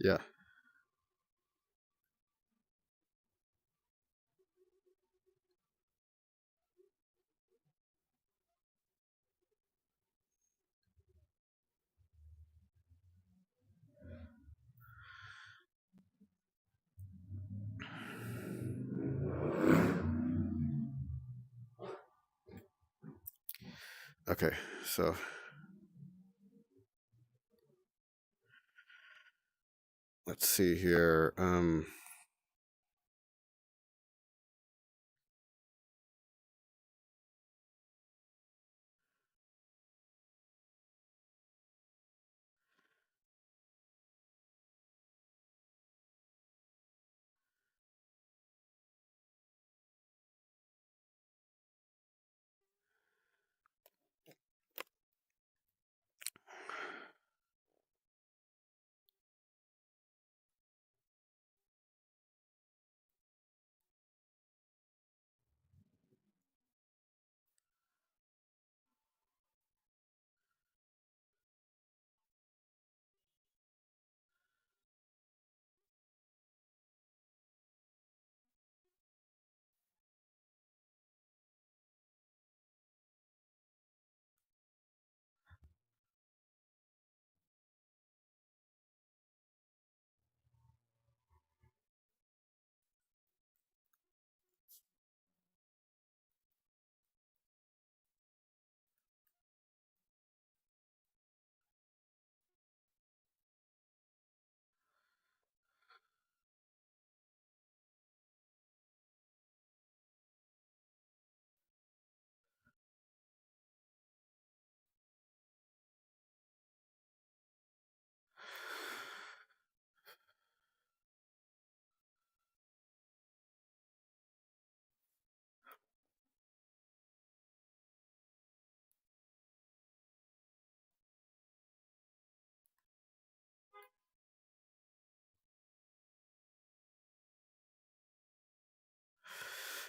Yeah. Okay. So let's see here.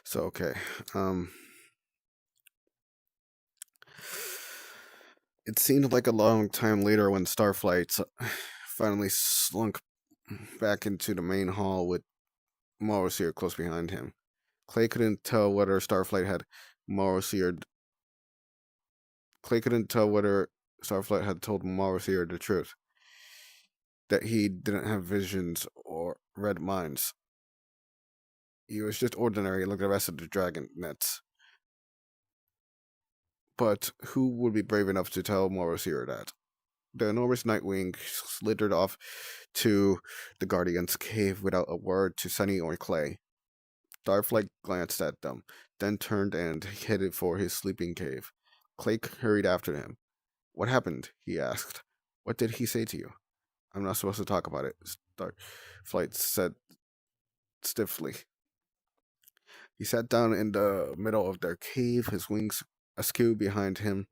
So okay. Um. It seemed like a long time later when Starflight finally slunk back into the main hall with Morrosier close behind him. Clay couldn't tell whether Starflight had Morrosier. Clay couldn't tell whether Starflight had told Morrosier the truth, that he didn't have visions or read minds. He was just ordinary like the rest of the dragon nets. But who would be brave enough to tell Morrosier that? The enormous Nightwing slithered off to the Guardian's cave without a word to Sunny or Clay. Starflight glanced at them, then turned and headed for his sleeping cave. Clay hurried after him. What happened? He asked. What did he say to you? I'm not supposed to talk about it, Starflight said stiffly. He sat down in the middle of their cave, his wings askew behind him,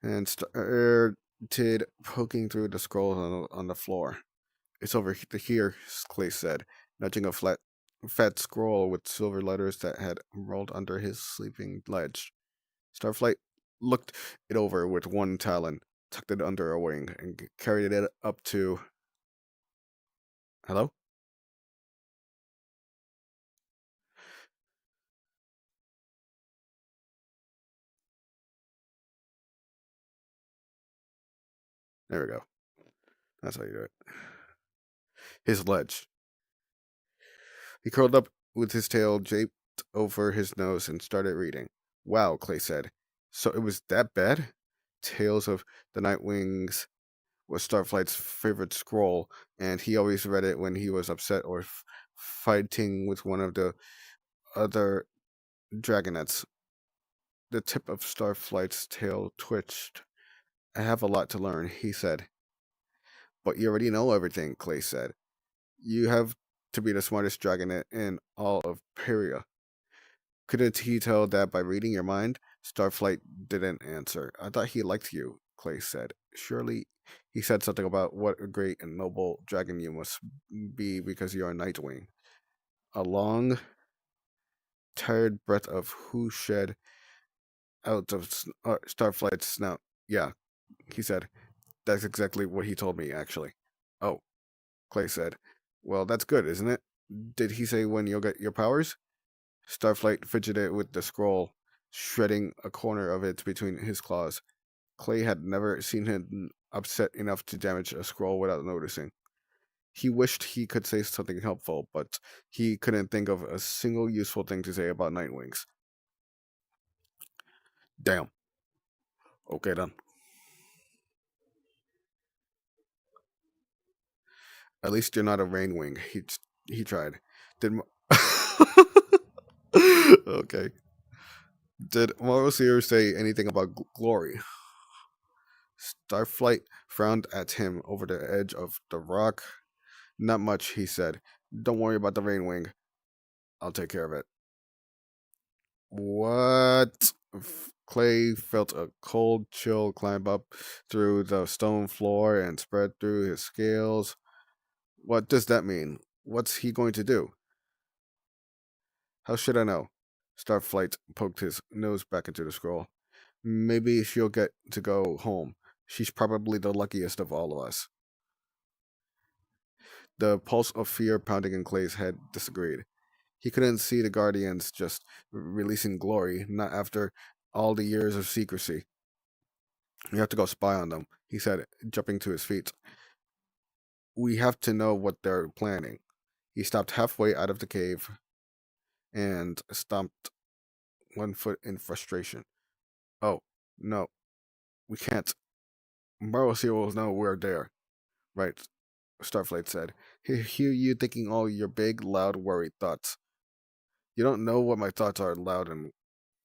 and started poking through the scrolls on the floor. It's over here, Clay said, nudging a fat scroll with silver letters that had rolled under his sleeping ledge. Starflight looked it over with one talon, tucked it under a wing, and carried it up to. Hello? There we go. That's how you do it. His ledge. He curled up with his tail draped over his nose and started reading. Wow, Clay said. So it was that bad? Tales of the Nightwings was Starflight's favorite scroll, and he always read it when he was upset or fighting with one of the other dragonets. The tip of Starflight's tail twitched. I have a lot to learn, he said. But you already know everything, Clay said. You have to be the smartest dragonet in all of Peria. Couldn't he tell that by reading your mind? Starflight didn't answer. I thought he liked you, Clay said. Surely he said something about what a great and noble dragon you must be because you're a Nightwing. A long, tired breath of who shed out of Starflight's snout. Yeah, he said. That's exactly what he told me, actually. Oh, Clay said. Well, that's good, isn't it? Did he say when you'll get your powers? Starflight fidgeted with the scroll, shredding a corner of it between his claws. Clay had never seen him upset enough to damage a scroll without noticing. He wished he could say something helpful, but he couldn't think of a single useful thing to say about Nightwings. Damn. Okay then. At least you're not a Rainwing. He tried. Did okay. Did Marosier say anything about glory? Starflight frowned at him over the edge of the rock. Not much, he said. Don't worry about the Rainwing. I'll take care of it. What? Clay felt a cold chill climb up through the stone floor and spread through his scales. What does that mean? What's he going to do? How should I know? Starflight poked his nose back into the scroll. Maybe she'll get to go home. She's probably the luckiest of all of us. The pulse of fear pounding in Clay's head disagreed. He couldn't see the Guardians just releasing glory, not after all the years of secrecy. We have to go spy on them, he said, jumping to his feet. We have to know what they're planning. He stopped halfway out of the cave and stomped one foot in frustration. Oh, no, we can't. Marlowe will know we're there. Right, Starflight said. Hear you thinking all your big, loud, worried thoughts. You don't know what my thoughts are loud and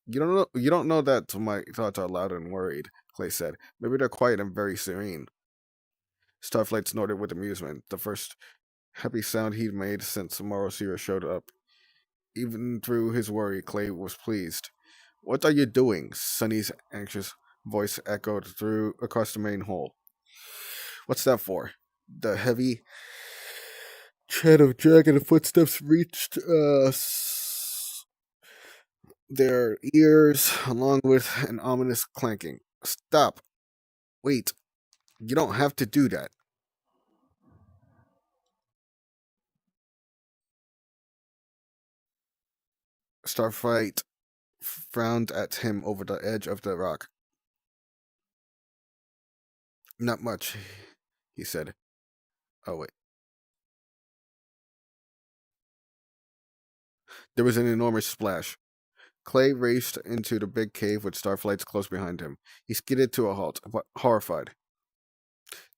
you don't know that my thoughts are loud and worried, Clay said. Maybe they're quiet and very serene. Starflight snorted with amusement, the first happy sound he'd made since Morosira showed up. Even through his worry, Clay was pleased. What are you doing? Sunny's anxious voice echoed through across the main hall. What's that for? The heavy tread of dragon footsteps reached their ears, along with an ominous clanking. Stop. Wait. You don't have to do that. Starflight frowned at him over the edge of the rock. Not much, he said. Oh, wait. There was an enormous splash. Clay raced into the big cave with Starflights close behind him. He skidded to a halt, but horrified.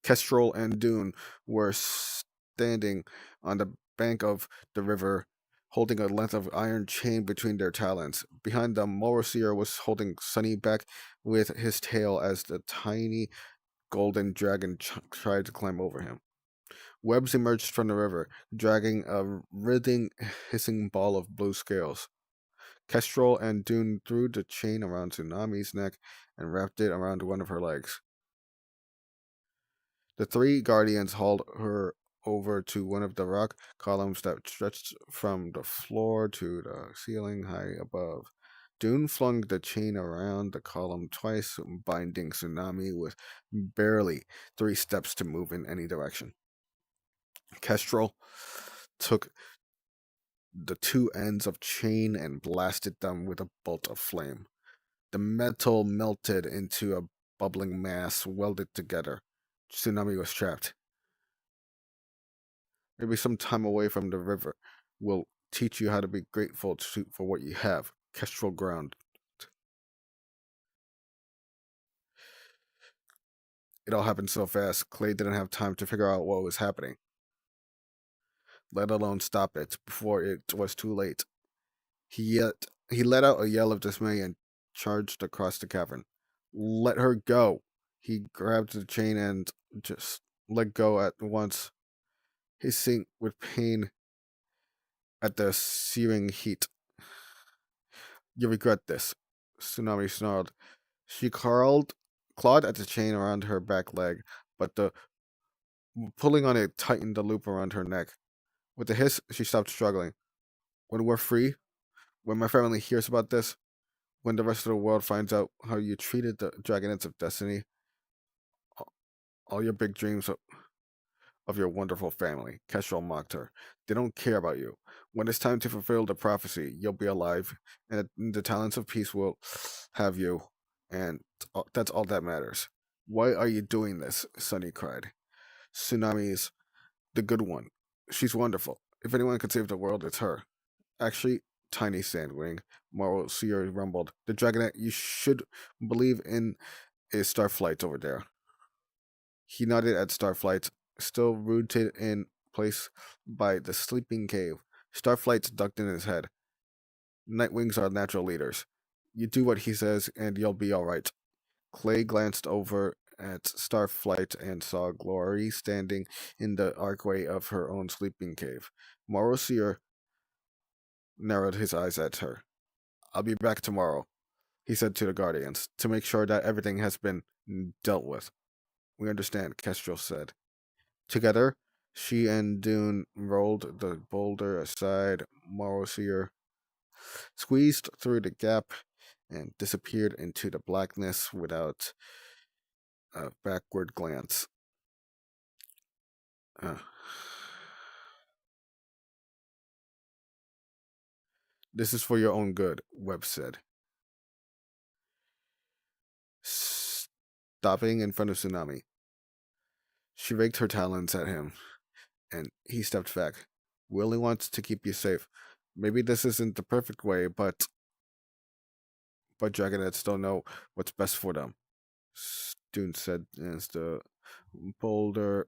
Kestrel and Dune were standing on the bank of the river, holding a length of iron chain between their talons. Behind them, Morosier was holding Sunny back with his tail as the tiny golden dragon tried to climb over him. Webs emerged from the river, dragging a writhing, hissing ball of blue scales. Kestrel and Dune threw the chain around Tsunami's neck and wrapped it around one of her legs. The three guardians hauled her over to one of the rock columns that stretched from the floor to the ceiling high above. Dune flung the chain around the column twice, binding Tsunami with barely 3 steps to move in any direction. Kestrel took the two ends of chain and blasted them with a bolt of flame. The metal melted into a bubbling mass welded together. Tsunami was trapped. Maybe some time away from the river will teach you how to be grateful for what you have. Kestrel ground. It all happened so fast, Clay didn't have time to figure out what was happening, let alone stop it before it was too late. He let out a yell of dismay and charged across the cavern. Let her go. He grabbed the chain and just let go at once, hissing with pain at the searing heat. You regret this, Tsunami snarled. She clawed at the chain around her back leg, but the pulling on it tightened the loop around her neck. With a hiss, she stopped struggling. When we're free, when my family hears about this, when the rest of the world finds out how you treated the Dragonets of Destiny, all your big dreams of your wonderful family, Kestrel mocked her. They don't care about you. When it's time to fulfill the prophecy, you'll be alive, and the talents of peace will have you, and that's all that matters. Why are you doing this? Sunny cried. Tsunami's the good one. She's wonderful. If anyone could save the world, it's her. Actually, Tiny Sandwing, Moral Seer rumbled. The dragonet you should believe in is Starflight over there. He nodded at Starflight, still rooted in place by the sleeping cave. Starflight's ducked in his head. Nightwings are natural leaders. You do what he says, and you'll be all right. Clay glanced over at Starflight and saw Glory standing in the archway of her own sleeping cave. Morosier narrowed his eyes at her. I'll be back tomorrow, he said to the Guardians, to make sure that everything has been dealt with. We understand, Kestrel said. Together, she and Dune rolled the boulder aside. Morosier squeezed through the gap and disappeared into the blackness without a backward glance. Uh, this is for your own good, Webb said, stopping in front of Tsunami. She raked her talons at him, and he stepped back. We only want to keep you safe. Maybe this isn't the perfect way, but Dragonets don't know what's best for them. Dune said as the boulder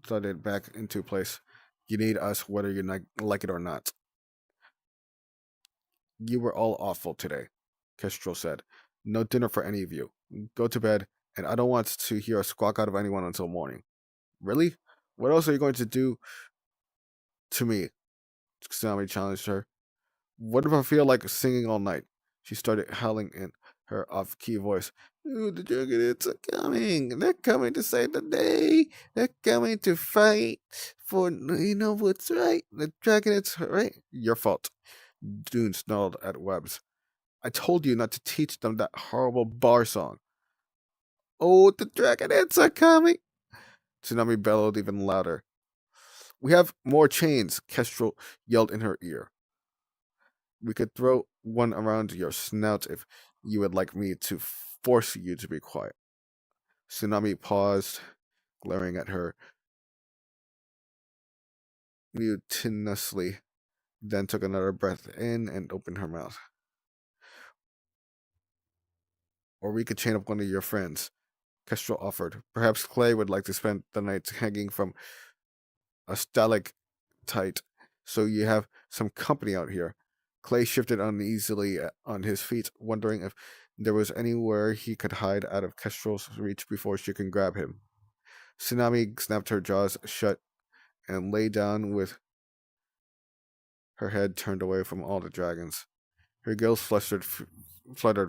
thudded back into place. You need us whether you like it or not. You were all awful today, Kestrel said. No dinner for any of you. Go to bed, and I don't want to hear a squawk out of anyone until morning. Really? What else are you going to do to me? Tsunami challenged her. What if I feel like singing all night? She started howling in her off-key voice. Ooh, the Dragonets are coming. They're coming to save the day. They're coming to fight for what's right. The Dragonets are right. Your fault. Dune snarled at Webbs. I told you not to teach them that horrible bar song. Oh, the Dragonets are coming. Tsunami bellowed even louder. We have more chains, Kestrel yelled in her ear. We could throw one around your snout if you would like me to force you to be quiet. Tsunami paused, glaring at her mutinously, then took another breath in and opened her mouth. Or we could chain up one of your friends, Kestrel offered. Perhaps Clay would like to spend the night hanging from a stalactite, so you have some company out here. Clay shifted uneasily on his feet, wondering if there was anywhere he could hide out of Kestrel's reach before she can grab him. Tsunami snapped her jaws shut and lay down with her head turned away from all the dragons. Her gills fluttered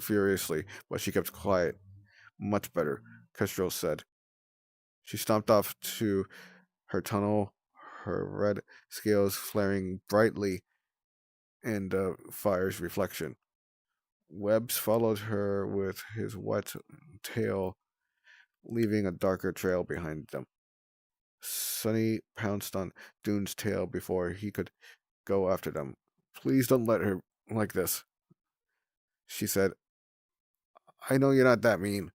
furiously, but she kept quiet. Much better, Kestrel said. She stomped off to her tunnel, her red scales flaring brightly in the fire's reflection. Webbs followed her with his wet tail, leaving a darker trail behind them. Sunny pounced on Dune's tail before he could go after them. Please don't let her like this, she said. I know you're not that mean.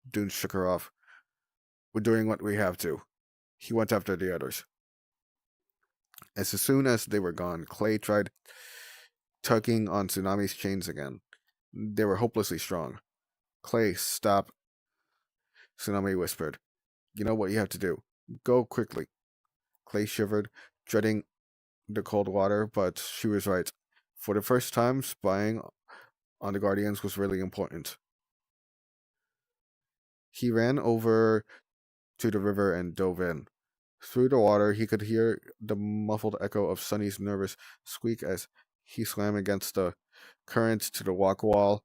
Dune shook her off. We're doing what we have to. He went after the others. As soon as they were gone, Clay tried tugging on Tsunami's chains again. They were hopelessly strong. Clay, stop, Tsunami whispered. You know what you have to do. Go quickly. Clay shivered, dreading the cold water, but she was right. For the first time, spying on the Guardians was really important. He ran over to the river and dove in. Through the water, he could hear the muffled echo of Sunny's nervous squeak as he swam against the current to the walk wall.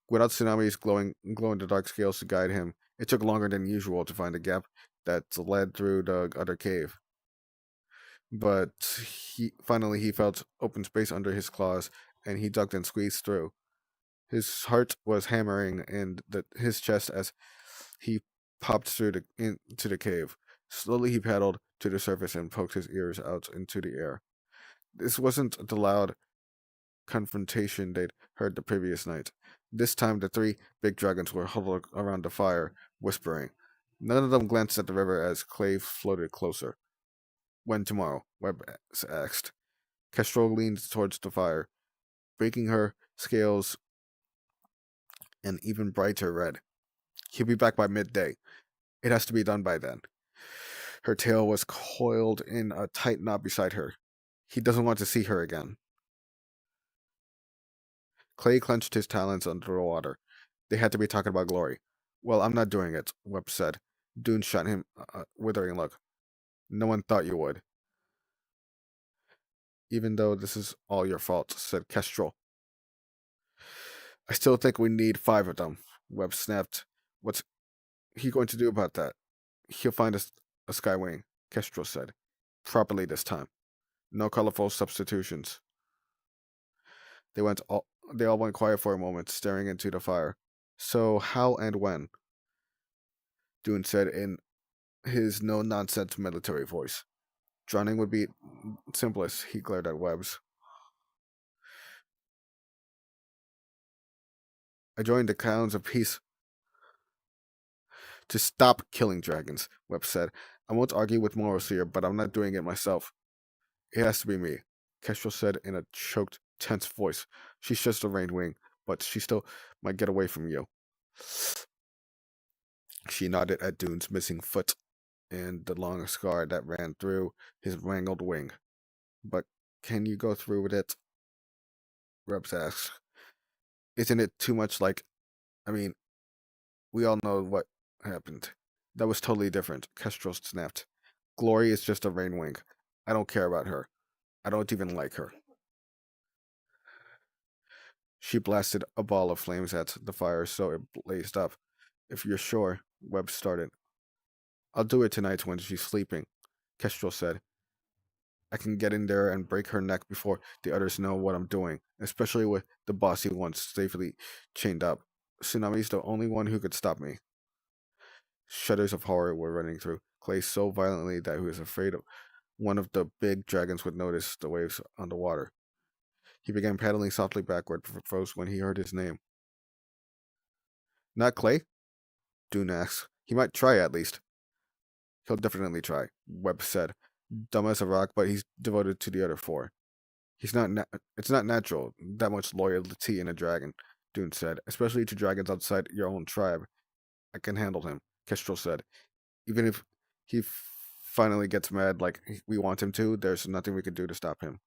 Without Tsunami's glow-in-the-dark scales to guide him, it took longer than usual to find a gap that led through the other cave. But he felt open space under his claws, and he ducked and squeezed through. His heart was hammering in his chest as he popped into the cave. Slowly he paddled to the surface and poked his ears out into the air. This wasn't the loud confrontation they'd heard the previous night. This time the three big dragons were huddled around the fire, whispering. None of them glanced at the river as Clay floated closer. When tomorrow? Webb asked. Kestrel leaned towards the fire, breaking her scales an even brighter red. He'll be back by midday. It has to be done by then. Her tail was coiled in a tight knot beside her. He doesn't want to see her again. Clay clenched his talons under the water. They had to be talking about Glory. Well, I'm not doing it, Webb said. Dune shot him a withering look. No one thought you would. Even though this is all your fault, said Kestrel. I still think we need 5 of them, Webb snapped. What's he going to do about that? He'll find a skywing, Kestrel said. Properly this time. No colorful substitutions. They went all they all went quiet for a moment, staring into the fire. So how and when? Dune said in his no-nonsense military voice. Drowning would be simplest, he glared at Webbs. I joined the Clowns of Peace to stop killing dragons, Webb said. I won't argue with morals here, but I'm not doing it myself. It has to be me, Kestrel said in a choked, tense voice. She's just a rain wing, but she still might get away from you. She nodded at Dune's missing foot and the long scar that ran through his mangled wing. But can you go through with it? Rebs asked. Isn't it too much like, I mean, we all know what happened. That was totally different, Kestrel snapped. Glory is just a rain wing. I don't care about her. I don't even like her. She blasted a ball of flames at the fire so it blazed up. If you're sure, Webb started. I'll do it tonight when she's sleeping, Kestrel said. I can get in there and break her neck before the others know what I'm doing, especially with the bossy ones safely chained up. Tsunami's the only one who could stop me. Shudders of horror were running through Clay so violently that he was afraid one of the big dragons would notice the waves on the water. He began paddling softly backward, froze when he heard his name. Not Clay? Dune asked. He might try at least. He'll definitely try, Webb said. Dumb as a rock, but he's devoted to the other 4. He's not. It's not natural that much loyalty in a dragon, Dune said, especially to dragons outside your own tribe. I can handle him, Kestrel said. Even if he finally gets mad like we want him to, there's nothing we can do to stop him.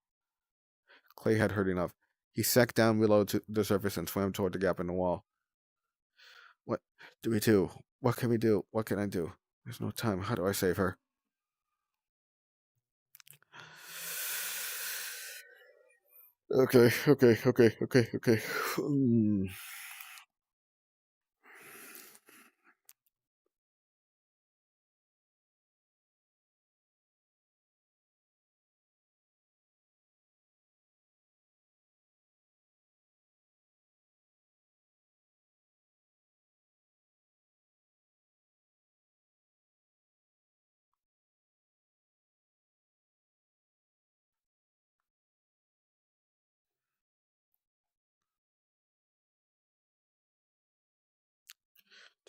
Clay had heard enough. He sank down below to the surface and swam toward the gap in the wall. What do we do? What can we do? What can I do? There's no time. How do I save her? Okay.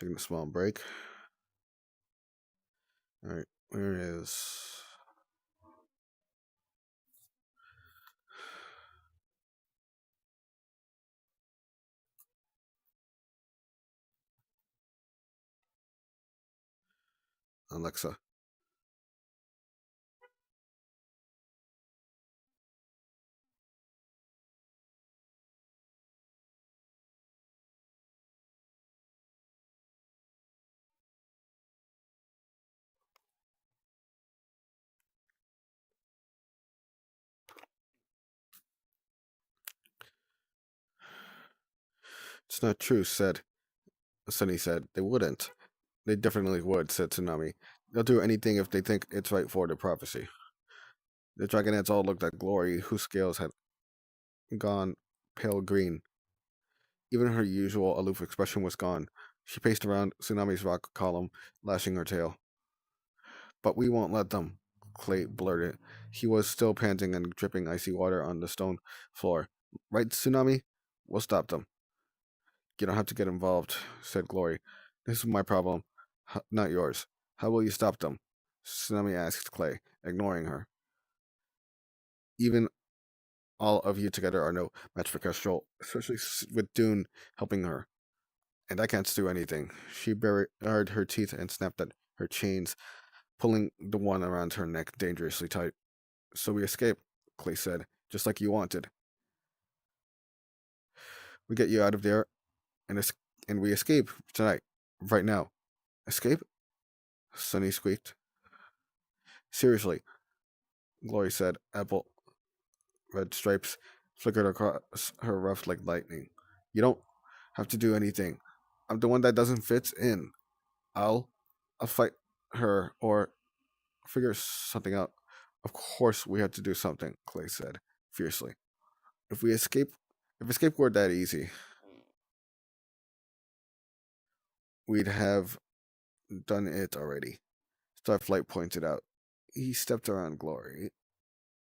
Taking a small break. All right, where is Alexa? It's not true, said Sunny said. They wouldn't. They definitely would, said Tsunami. They'll do anything if they think it's right for the prophecy. The dragonets all looked at Glory, whose scales had gone pale green. Even her usual aloof expression was gone. She paced around Tsunami's rock column, lashing her tail. But we won't let them, Clay blurted. He was still panting and dripping icy water on the stone floor. Right, Tsunami? We'll stop them. You don't have to get involved, said Glory. This is my problem, not yours. How will you stop them? Tsunami asked Clay, ignoring her. Even all of you together are no match for Kestrel, especially with Dune helping her. And I can't do anything. She bared her teeth and snapped at her chains, pulling the one around her neck dangerously tight. So we escape, Clay said, just like you wanted. We get you out of there, and and we escape tonight, right now. Escape? Sunny squeaked. Seriously, Glory said, apple red stripes flickered across her ruff like lightning. You don't have to do anything. I'm the one that doesn't fit in. I'll I'll fight her or figure something out. Of course we had to do something, Clay said, fiercely. If we escape if escape were that easy, we'd have done it already. Starflight pointed out. He stepped around Glory,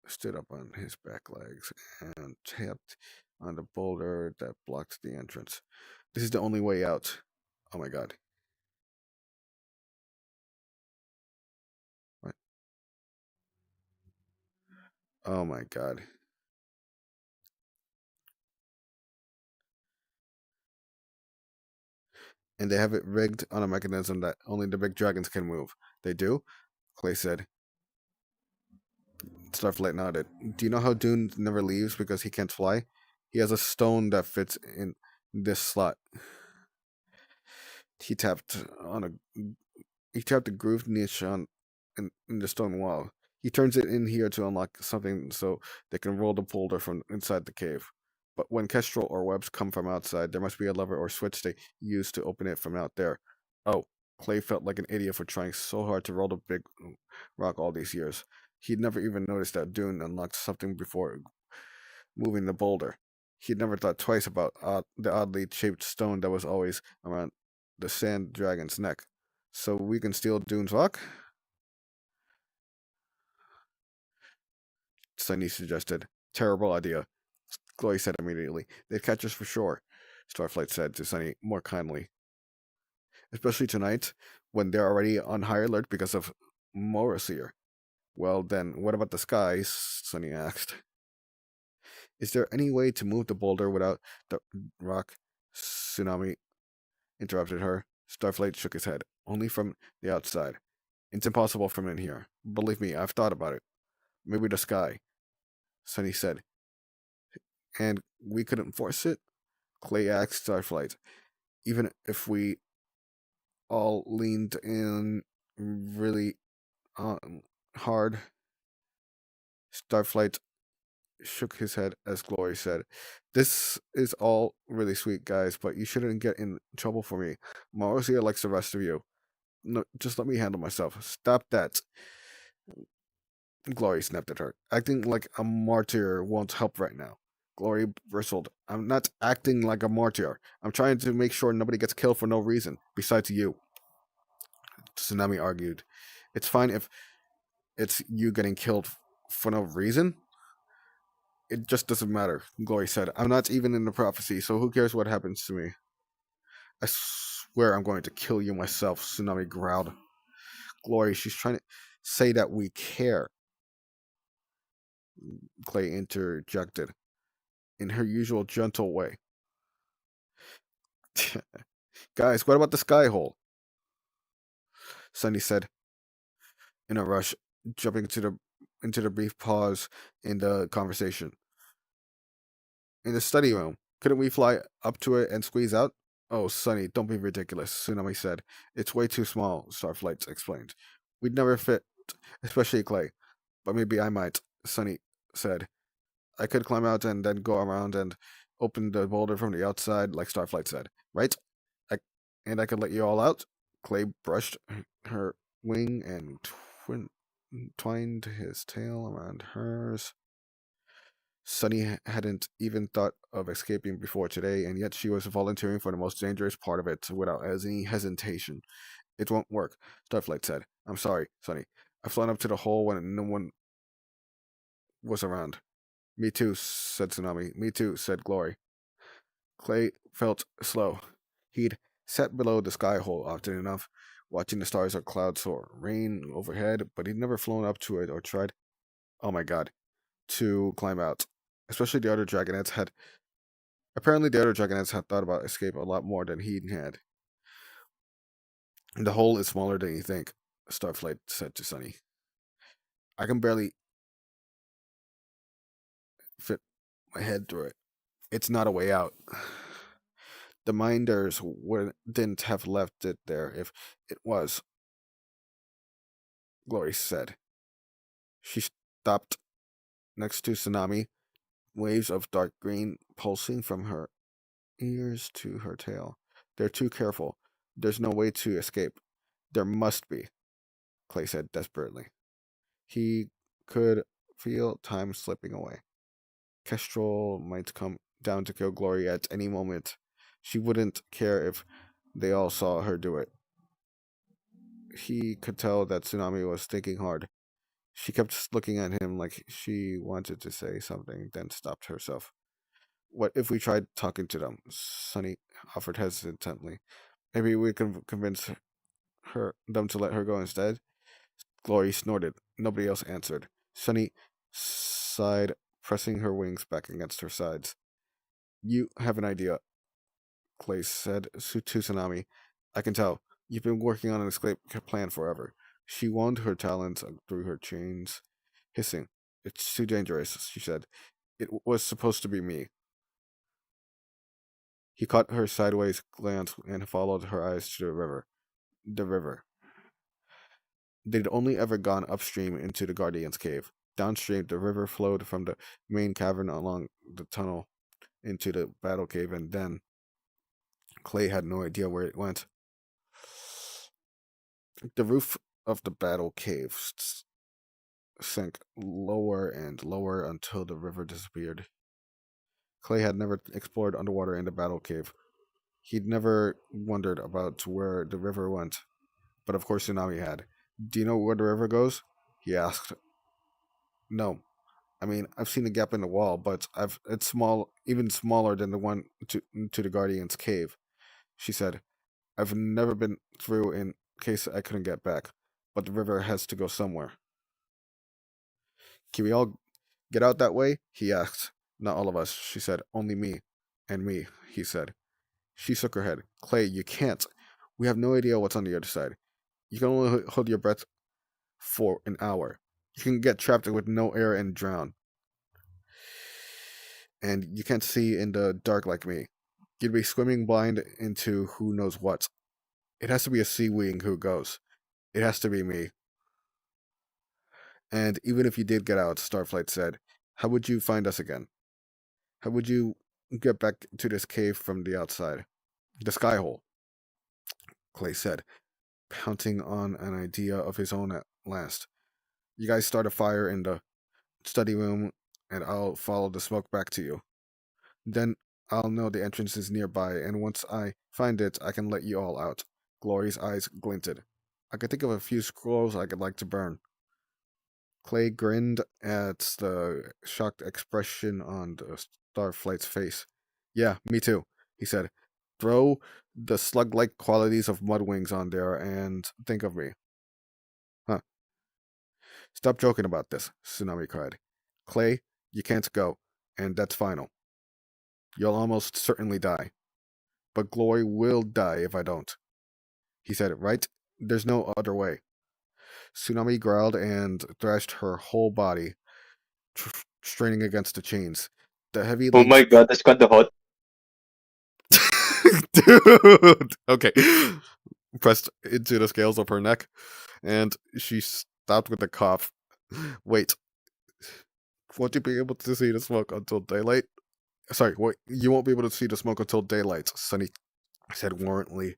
stood up on his back legs, and tapped on the boulder that blocked the entrance. This is the only way out. Oh my god. What? Oh my god. And they have it rigged on a mechanism that only the big dragons can move. They do? Clay said. Starflight nodded. Do you know how Dune never leaves because he can't fly? He has a stone that fits in this slot. He tapped on a he tapped a grooved niche in the stone wall. He turns it in here to unlock something so they can roll the boulder from inside the cave. But when kestrel or webs come from outside, there must be a lever or switch they use to open it from out there. Oh, Clay felt like an idiot for trying so hard to roll the big rock all these years. He'd never even noticed that Dune unlocked something before moving the boulder. He'd never thought twice about the oddly shaped stone that was always around the sand dragon's neck. So we can steal Dune's rock? Sunny suggested. Terrible idea, Chloe said immediately. They'd catch us for sure, Starflight said to Sunny more kindly. Especially tonight, when they're already on high alert because of Morrisier. Well, then, what about the skies? Sunny asked. Is there any way to move the boulder without the rock? Tsunami interrupted her. Starflight shook his head. Only from the outside. It's impossible from in here. Believe me, I've thought about it. Maybe the sky, Sunny said. And we couldn't force it? Clay asked Starflight. Even if we all leaned in really hard? Starflight shook his head as Glory said, This is all really sweet, guys, but you shouldn't get in trouble for me. Marozia likes the rest of you. No, just let me handle myself. Stop that. Glory snapped at her. Acting like a martyr won't help right now. Glory bristled. I'm not acting like a martyr. I'm trying to make sure nobody gets killed for no reason, besides you. Tsunami argued. It's fine if it's you getting killed for no reason. It just doesn't matter, Glory said. I'm not even in the prophecy, so who cares what happens to me? I swear I'm going to kill you myself, Tsunami growled. Glory, she's trying to say that we care, Clay interjected, in her usual gentle way. Guys, what about the sky hole? Sunny said in a rush, jumping into the brief pause in the conversation. In the study room, couldn't we fly up to it and squeeze out? Oh, Sunny, don't be ridiculous, Tsunami said. It's way too small, Starflight explained. We'd never fit, especially Clay. But maybe I might, Sunny said. I could climb out and then go around and open the boulder from the outside, like Starflight said. Right? And I could let you all out? Clay brushed her wing and twined his tail around hers. Sunny hadn't even thought of escaping before today, and yet she was volunteering for the most dangerous part of it without any hesitation. It won't work, Starflight said. I'm sorry, Sonny. I've flown up to the hole when no one was around. Me too, said Tsunami. Me too, said Glory. Clay felt slow. He'd sat below the sky hole often enough, watching the stars or clouds or rain overhead, but he'd never flown up to it or tried, oh my god, to climb out. Especially the other dragonets had. Apparently, the other dragonets had thought about escape a lot more than he had. The hole is smaller than you think, Starflight said to Sunny. I can barely fit my head through it. It's not a way out. The minders wouldn't have left it there if it was, Glory said. She stopped next to Tsunami, waves of dark green pulsing from her ears to her tail. They're too careful. There's no way to escape. There must be, Clay said desperately. He could feel time slipping away. Kestrel might come down to kill Glory at any moment. She wouldn't care if they all saw her do it. He could tell that Tsunami was thinking hard. She kept looking at him like she wanted to say something, then stopped herself. What if we tried talking to them? Sunny offered hesitantly. Maybe we can convince them to let her go instead? Glory snorted. Nobody else answered. Sunny sighed, pressing her wings back against her sides. You have an idea, Clay said to Tsunami. I can tell. You've been working on an escape plan forever. She wound her talons through her chains, hissing. It's too dangerous, she said. It was supposed to be me. He caught her sideways glance and followed her eyes to the river. The river. They'd only ever gone upstream into the Guardian's cave. Downstream, the river flowed from the main cavern along the tunnel into the battle cave, and then Clay had no idea where it went. The roof of the battle cave sank lower and lower until the river disappeared. Clay had never explored underwater in the battle cave. He'd never wondered about where the river went, but of course Tsunami had. Do you know where the river goes? He asked. No. I mean, I've seen a gap in the wall, but it's small, even smaller than the one to the Guardian's cave, she said. I've never been through in case I couldn't get back, but the river has to go somewhere. Can we all get out that way? He asked. Not all of us, she said. Only me. And me, he said. She shook her head. Clay, you can't. We have no idea what's on the other side. You can only hold your breath for an hour. You can get trapped with no air and drown. And you can't see in the dark like me. You'd be swimming blind into who knows what. It has to be a sea wing who goes. It has to be me. And even if you did get out, Starflight said, how would you find us again? How would you get back to this cave from the outside? The sky hole, Clay said, pouncing on an idea of his own at last. You guys start a fire in the study room, and I'll follow the smoke back to you. Then I'll know the entrance is nearby, and once I find it, I can let you all out. Glory's eyes glinted. I could think of a few scrolls I could like to burn. Clay grinned at the shocked expression on the Starflight's face. Yeah, me too, he said. Throw the slug-like qualities of Mudwings on there and think of me. Huh. Stop joking about this, Tsunami cried. Clay, you can't go, and that's final. You'll almost certainly die. But Glory will die if I don't. He said, right? There's no other way. Tsunami growled and thrashed her whole body, straining against the chains. The heavy Oh links. my god, that's kind of hot. Dude! Okay. Pressed into the scales of her neck, and she stopped with a cough. Wait. Won't you be able to see the smoke until daylight? Sorry, wait. You won't be able to see the smoke until daylight, Sunny said warrantly.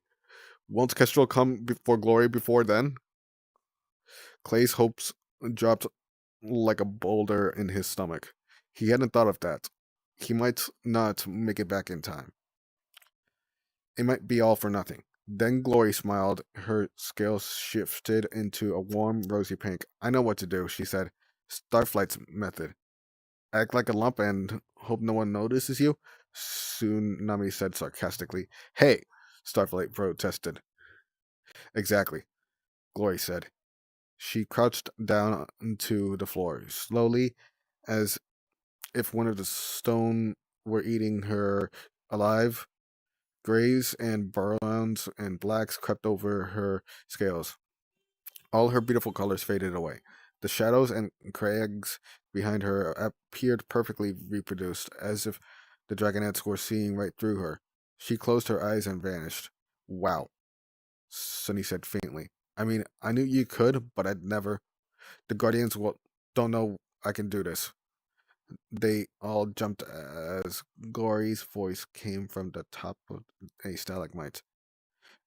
Won't Kestrel come before Glory before then? Clay's hopes dropped like a boulder in his stomach. He hadn't thought of that. He might not make it back in time. It might be all for nothing. Then Glory smiled. Her scales shifted into a warm, rosy pink. I know what to do, she said. Starflight's method. Act like a lump and hope no one notices you? Tsunami said sarcastically. Hey, Starflight protested. Exactly, Glory said. She crouched down onto the floor, slowly, as if one of the stone were eating her alive. Grays and browns and blacks crept over her scales. All her beautiful colors faded away. The shadows and crags behind her appeared perfectly reproduced, as if the dragonettes were seeing right through her. She closed her eyes and vanished. Wow, Sunny said faintly. I mean, I knew you could, but I'd never. The Guardians don't know I can do this. They all jumped as Glory's voice came from the top of a stalagmite.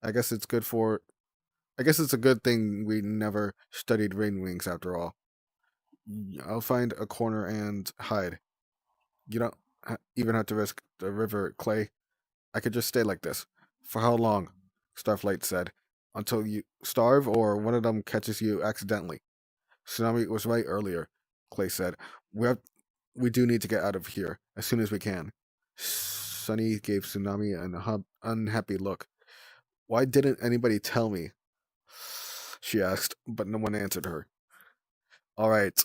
I guess it's good for. I guess it's a good thing we never studied rain wings after all. I'll find a corner and hide. You don't even have to risk the river, Clay. I could just stay like this. For how long? Starflight said. Until you starve or one of them catches you accidentally. Tsunami was right earlier, Clay said. We have, we do need to get out of here as soon as we can. Sunny gave Tsunami an unhappy look. Why didn't anybody tell me? She asked, but no one answered her. All right,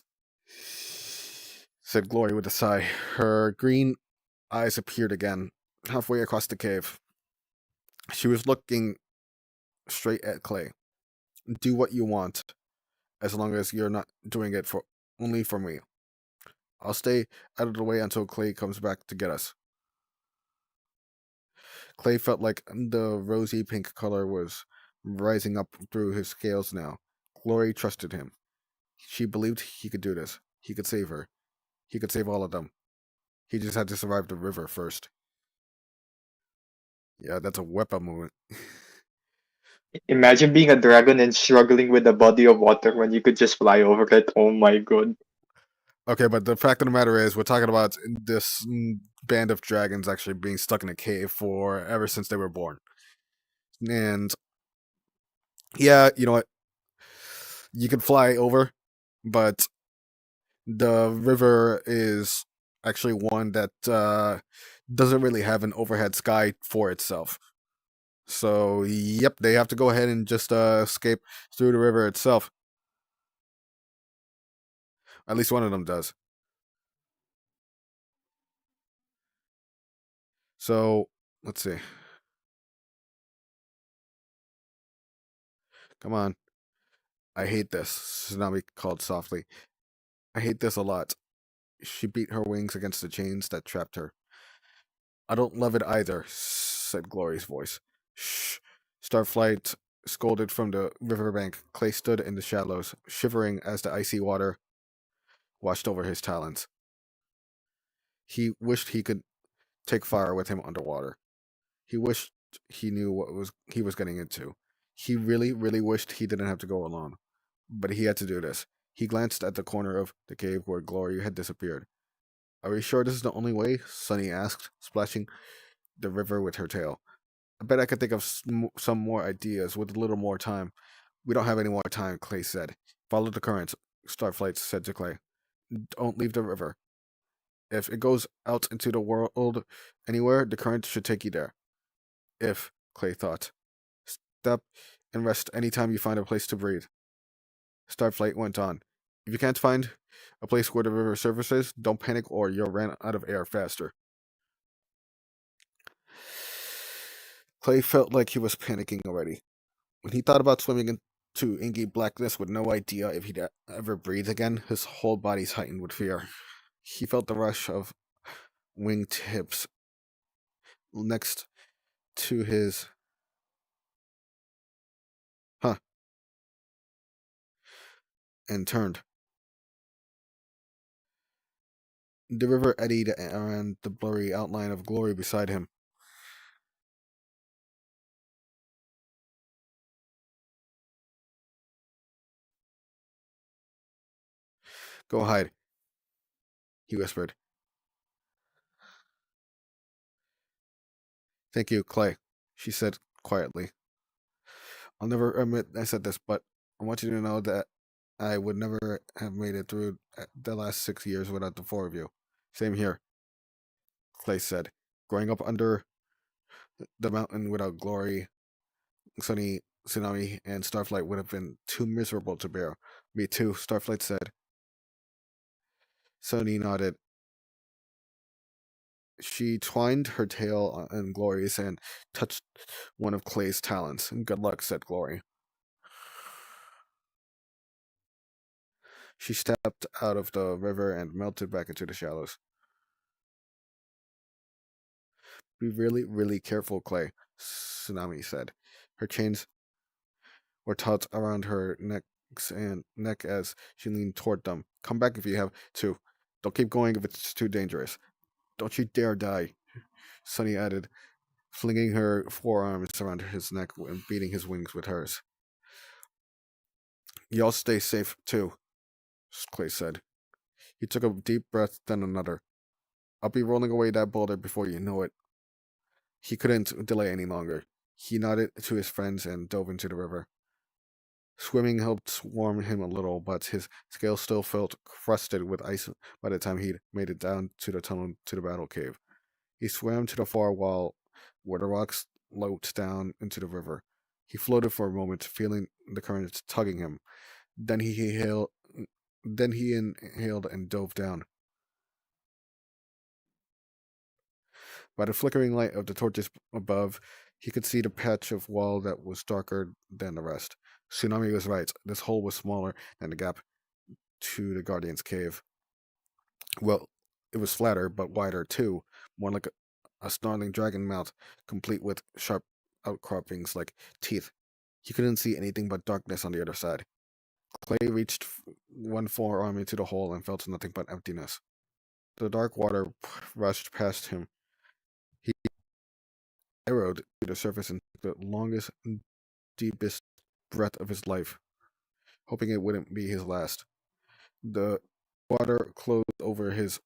said Glory with a sigh. Her green eyes appeared again, halfway across the cave. She was looking straight at Clay. Do what you want, as long as you're not doing it for only for me. I'll stay out of the way until Clay comes back to get us. Clay felt like the rosy pink color was rising up through his scales now. Glory trusted him. She believed he could do this. He could save her. He could save all of them. He just had to survive the river first. Yeah, that's a weapon moment. Imagine being a dragon and struggling with a body of water when you could just fly over it. Oh my god. Okay, but the fact of the matter is, we're talking about this band of dragons actually being stuck in a cave for ever since they were born. And yeah, you know what? You can fly over, but the river is actually one that doesn't really have an overhead sky for itself. So, yep, they have to go ahead and just escape through the river itself. At least one of them does. So, let's see. Come on. I hate this, Tsunami called softly. I hate this a lot. She beat her wings against the chains that trapped her. I don't love it either, said Glory's voice. Shh. Starflight scolded from the riverbank. Clay stood in the shallows, shivering as the icy water washed over his talons. He wished he could take fire with him underwater. He wished he knew he was getting into. He really, really wished he didn't have to go alone. But he had to do this. He glanced at the corner of the cave where Glory had disappeared. Are we sure this is the only way? Sunny asked, splashing the river with her tail. I bet I could think of some more ideas with a little more time. We don't have any more time, Clay said. Follow the currents, Starflight said to Clay. Don't leave the river. If it goes out into the world anywhere, the current should take you there. If, Clay thought. Stop and rest any time you find a place to breathe. Starflight went on. If you can't find a place where the river surfaces, don't panic or you'll run out of air faster. Clay felt like he was panicking already. When he thought about swimming into inky blackness with no idea if he'd ever breathe again, his whole body's heightened with fear. He felt the rush of wingtips next to his huh and turned. The river eddied around the blurry outline of Glory beside him. Go hide, he whispered. Thank you, Clay, she said quietly. I'll never admit I said this, but I want you to know that I would never have made it through the last 6 years without the four of you. Same here, Clay said. Growing up under the mountain without Glory, Sunny, Tsunami, and Starflight would have been too miserable to bear. Me too, Starflight said. Sunny nodded. She twined her tail in Glory's and touched one of Clay's talons. Good luck, said Glory. She stepped out of the river and melted back into the shallows. Be really, really careful, Clay, Tsunami said. Her chains were taut around her neck as she leaned toward them. Come back if you have to. Don't keep going if it's too dangerous. Don't you dare die, Sunny added, flinging her forearms around his neck and beating his wings with hers. Y'all stay safe, too, Clay said. He took a deep breath, then another. I'll be rolling away that boulder before you know it. He couldn't delay any longer. He nodded to his friends and dove into the river. Swimming helped warm him a little, but his scales still felt crusted with ice by the time he'd made it down to the tunnel to the battle cave. He swam to the far wall where the rocks sloped down into the river. He floated for a moment, feeling the current tugging him. Then he inhaled and dove down. By the flickering light of the torches above, he could see the patch of wall that was darker than the rest. Tsunami was right. This hole was smaller than the gap to the Guardian's cave. Well, it was flatter, but wider too, more like a snarling dragon mouth, complete with sharp outcroppings like teeth. He couldn't see anything but darkness on the other side. Clay reached one forearm into the hole and felt nothing but emptiness. The dark water rushed past him. He arrowed to the surface and took the longest, deepest breath of his life, hoping it wouldn't be his last. The water closed over his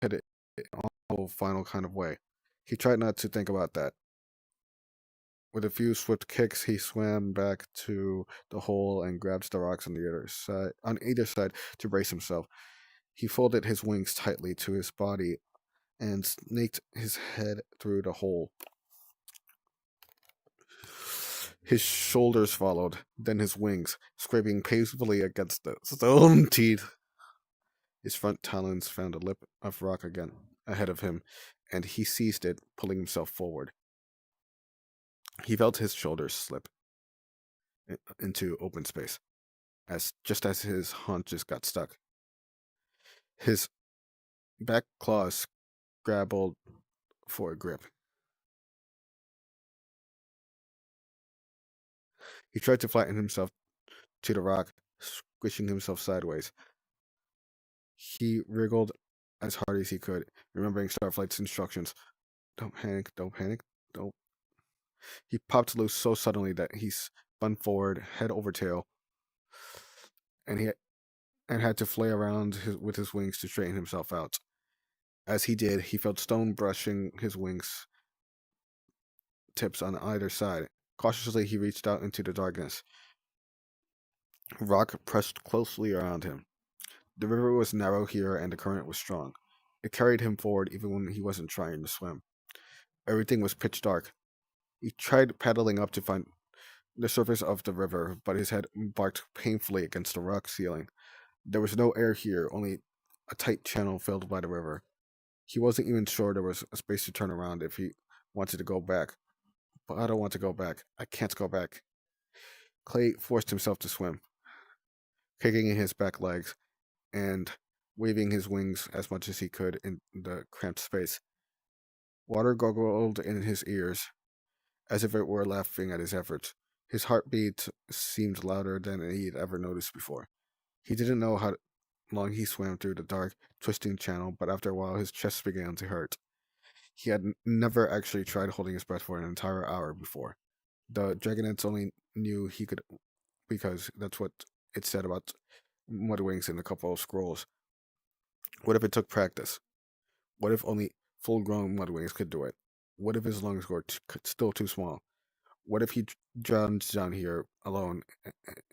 head in a final kind of way. He tried not to think about that. With a few swift kicks, he swam back to the hole and grabbed the rocks on either side to brace himself. He folded his wings tightly to his body and snaked his head through the hole. His shoulders followed, then his wings, scraping painfully against the stone teeth. His front talons found a lip of rock again ahead of him, and he seized it, pulling himself forward. He felt his shoulders slip into open space, just as his haunches got stuck. His back claws scrabbled for a grip. He tried to flatten himself to the rock, squishing himself sideways. He wriggled as hard as he could, remembering Starflight's instructions. Don't panic, don't panic, don't. He popped loose so suddenly that he spun forward, head over tail, and had to flay around with his wings to straighten himself out. As he did, he felt stone brushing his wings tips on either side. Cautiously, he reached out into the darkness. Rock pressed closely around him. The river was narrow here, and the current was strong. It carried him forward even when he wasn't trying to swim. Everything was pitch dark. He tried paddling up to find the surface of the river, but his head barked painfully against the rock ceiling. There was no air here, only a tight channel filled by the river. He wasn't even sure there was a space to turn around if he wanted to go back. But I don't want to go back. I can't go back. Clay forced himself to swim, kicking in his back legs and waving his wings as much as he could in the cramped space. Water gurgled in his ears, as if it were laughing at his efforts. His heartbeat seemed louder than he'd ever noticed before. He didn't know how long he swam through the dark, twisting channel, but after a while his chest began to hurt. He had never actually tried holding his breath for an entire hour before. The Dragonets only knew he could because that's what it said about Mudwings in a couple of scrolls. What if it took practice? What if only full-grown Mudwings could do it? What if his lungs were still too small? What if he drowns down here alone,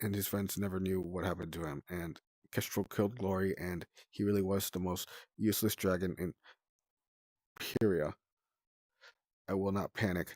and his friends never knew what happened to him? And Kestrel killed Glory, and he really was the most useless dragon in Pyria. I will not panic.